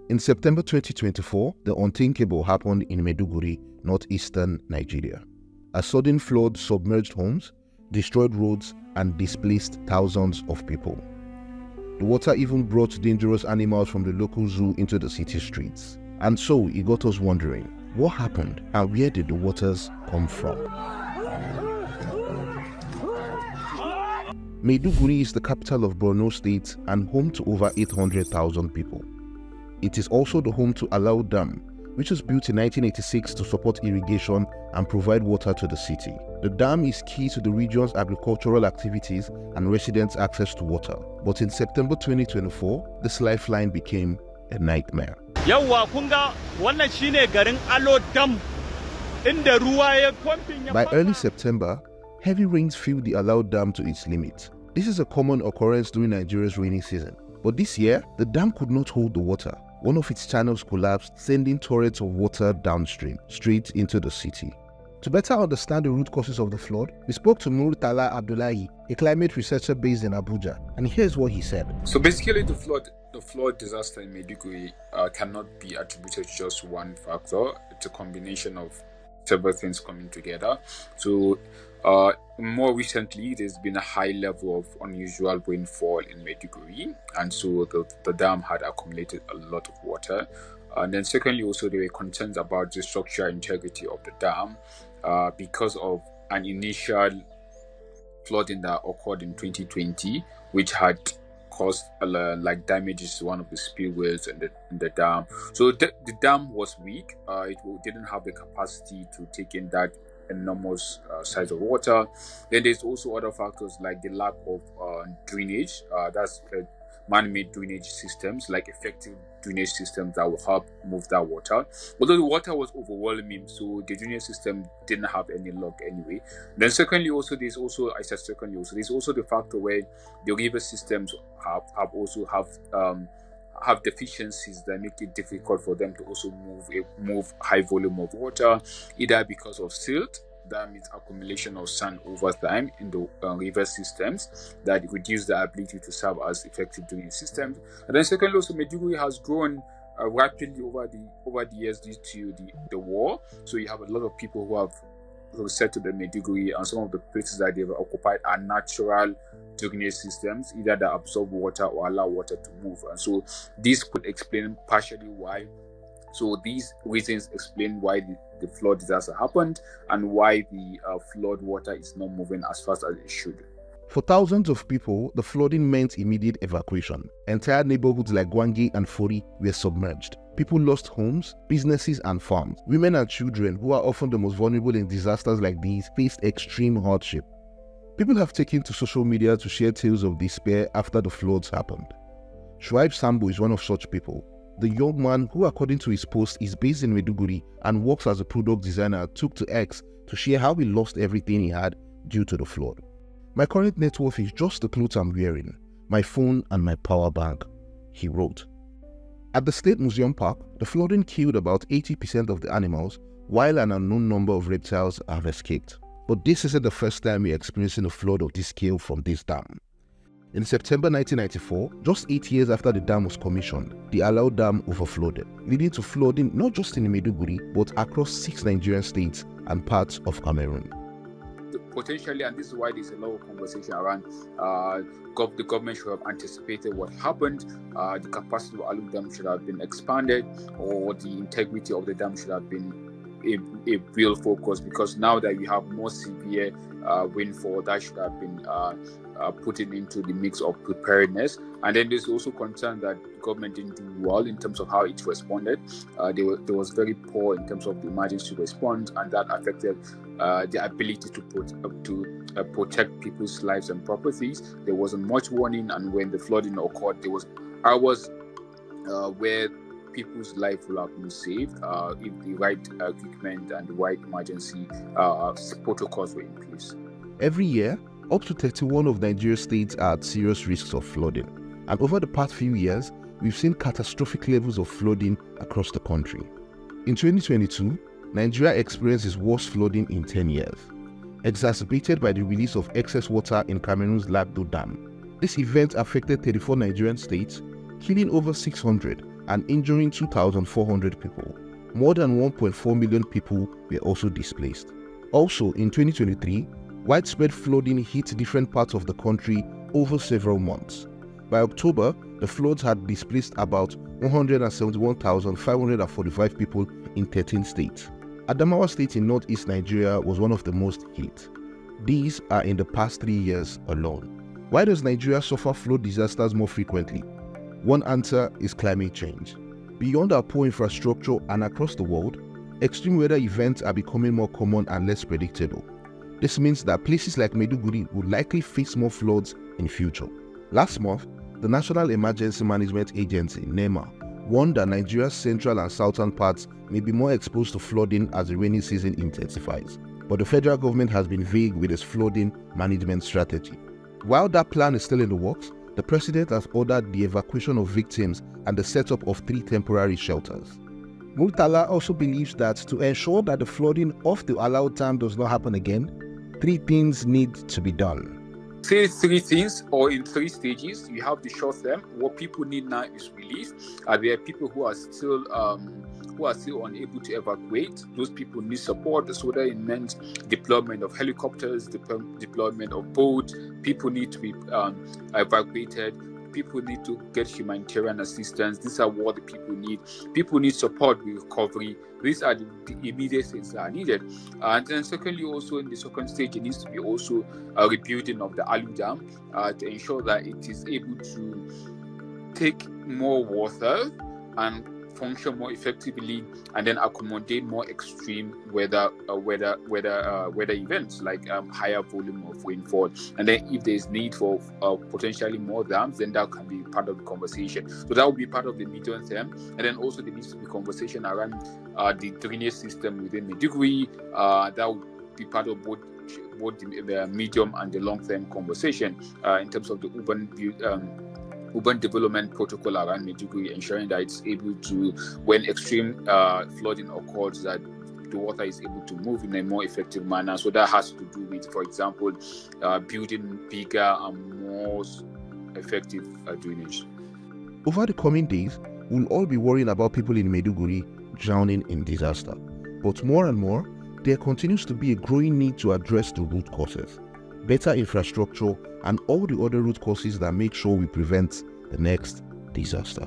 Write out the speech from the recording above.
In September 2024, the unthinkable happened in Maiduguri, northeastern Nigeria. A sudden flood submerged homes, destroyed roads, and displaced thousands of people. The water even brought dangerous animals from the local zoo into the city streets. And so it got us wondering, what happened and where did the waters come from? Maiduguri is the capital of Borno State and home to over 800,000 people. It is also the home to Alau Dam, which was built in 1986 to support irrigation and provide water to the city. The dam is key to the region's agricultural activities and residents' access to water. But in September 2024, this lifeline became a nightmare. By early September, heavy rains filled the Alau Dam to its limit. This is a common occurrence during Nigeria's rainy season. But this year, the dam could not hold the water. One of its channels collapsed, sending torrents of water downstream, straight into the city. To better understand the root causes of the flood, we spoke to Murtala Abdullahi, a climate researcher based in Abuja, and here's what he said. So basically, the flood disaster in Maiduguri cannot be attributed to just one factor. It's a combination of several things coming together. So more recently, there's been a high level of unusual rainfall in Maiduguri, and so the dam had accumulated a lot of water. And then secondly, also there were concerns about the structural integrity of the dam because of an initial flooding that occurred in 2020, which had caused like damages to one of the spillways in the dam. So the dam was weak. It didn't have the capacity to take in that enormous size of water. Then there's also other factors like the lack of drainage. That's man-made drainage systems, like effective drainage systems that will help move that water. Although the water was overwhelming, so the drainage system didn't have any luck anyway. Then secondly, there's also the factor where the river systems have deficiencies that make it difficult for them to also move high volume of water, either because of silt, that means accumulation of sand over time in the river systems that reduce the ability to serve as effective drainage systems. And then secondly, also Maiduguri has grown rapidly over the years due to the war. So you have a lot of people who have settled in Maiduguri, and some of the places that they've occupied are natural drainage systems, either that absorb water or allow water to move. And so this could explain partially why. So these reasons explain why the flood disaster happened and why the flood water is not moving as fast as it should. For thousands of people, the flooding meant immediate evacuation. Entire neighborhoods like Gwangi and Fori were submerged. People lost homes, businesses, and farms. Women and children, who are often the most vulnerable in disasters like these, faced extreme hardship. People have taken to social media to share tales of despair after the floods happened. Shuaib Sambo is one of such people. The young man, who according to his post is based in Maiduguri and works as a product designer, took to X to share how he lost everything he had due to the flood. "My current net worth is just the clothes I'm wearing, my phone and my power bank," he wrote. At the State Museum Park, the flooding killed about 80% of the animals, while an unknown number of reptiles have escaped. But this isn't the first time we're experiencing a flood of this scale from this dam. In September 1994, just 8 years after the dam was commissioned, the Alau Dam overflowed, leading to flooding not just in Maiduguri, but across 6 Nigerian states and parts of Cameroon. Potentially, and this is why there's a lot of conversation around the government should have anticipated what happened, the capacity of Alau Dam should have been expanded, or the integrity of the dam should have been a real focus, because now that we have more severe rainfall, that should have been put into the mix of preparedness. And then there's also concern that the government didn't do well in terms of how it responded. There was very poor in terms of the emergency response, and that affected the ability to protect people's lives and properties. There wasn't much warning, and when the flooding occurred, there was hours where people's life will have been saved if the right equipment and the right emergency protocols were in place. Every year, up to 31 of Nigeria's states are at serious risks of flooding. And over the past few years, we've seen catastrophic levels of flooding across the country. In 2022, Nigeria experienced its worst flooding in 10 years, exacerbated by the release of excess water in Cameroon's Lagdo Dam. This event affected 34 Nigerian states, killing over 600 and injuring 2,400 people. More than 1.4 million people were also displaced. Also, in 2023, widespread flooding hit different parts of the country over several months. By October, the floods had displaced about 171,545 people in 13 states. Adamawa State in northeast Nigeria was one of the most hit. These are in the past 3 years alone. Why does Nigeria suffer flood disasters more frequently? One answer is climate change. Beyond our poor infrastructure and across the world, extreme weather events are becoming more common and less predictable. This means that places like Maiduguri would likely face more floods in future. Last month, the National Emergency Management Agency, NEMA, warned that Nigeria's central and southern parts may be more exposed to flooding as the rainy season intensifies. But the federal government has been vague with its flooding management strategy. While that plan is still in the works, the president has ordered the evacuation of victims and the setup of 3 temporary shelters. Murtala also believes that to ensure that the flooding off the allowed time does not happen again, 3 things need to be done. Say 3 things, or in 3 stages. You have the short term. What people need now is relief. There are people who are still unable to evacuate. Those people need support. So that it meant deployment of helicopters, deployment of boats. People need to be evacuated. People need to get humanitarian assistance. These are what the people need. People need support with recovery. These are the immediate things that are needed. And then secondly, also in the second stage, it needs to be also a rebuilding of the Alu Dam to ensure that it is able to take more water and function more effectively, and then accommodate more extreme weather events like higher volume of rainfall. And then if there is need for potentially more dams, then that can be part of the conversation. So that will be part of the medium term. And then also there needs to be conversation around the drainage system within Maiduguri. That will be part of both the medium and the long-term conversation in terms of the urban development protocol around Maiduguri, ensuring that it's able to, when extreme flooding occurs, that the water is able to move in a more effective manner. So that has to do with, for example, building bigger and more effective drainage. Over the coming days, we'll all be worrying about people in Maiduguri drowning in disaster. But more and more, there continues to be a growing need to address the root causes, better infrastructure, and all the other root causes that make sure we prevent the next disaster.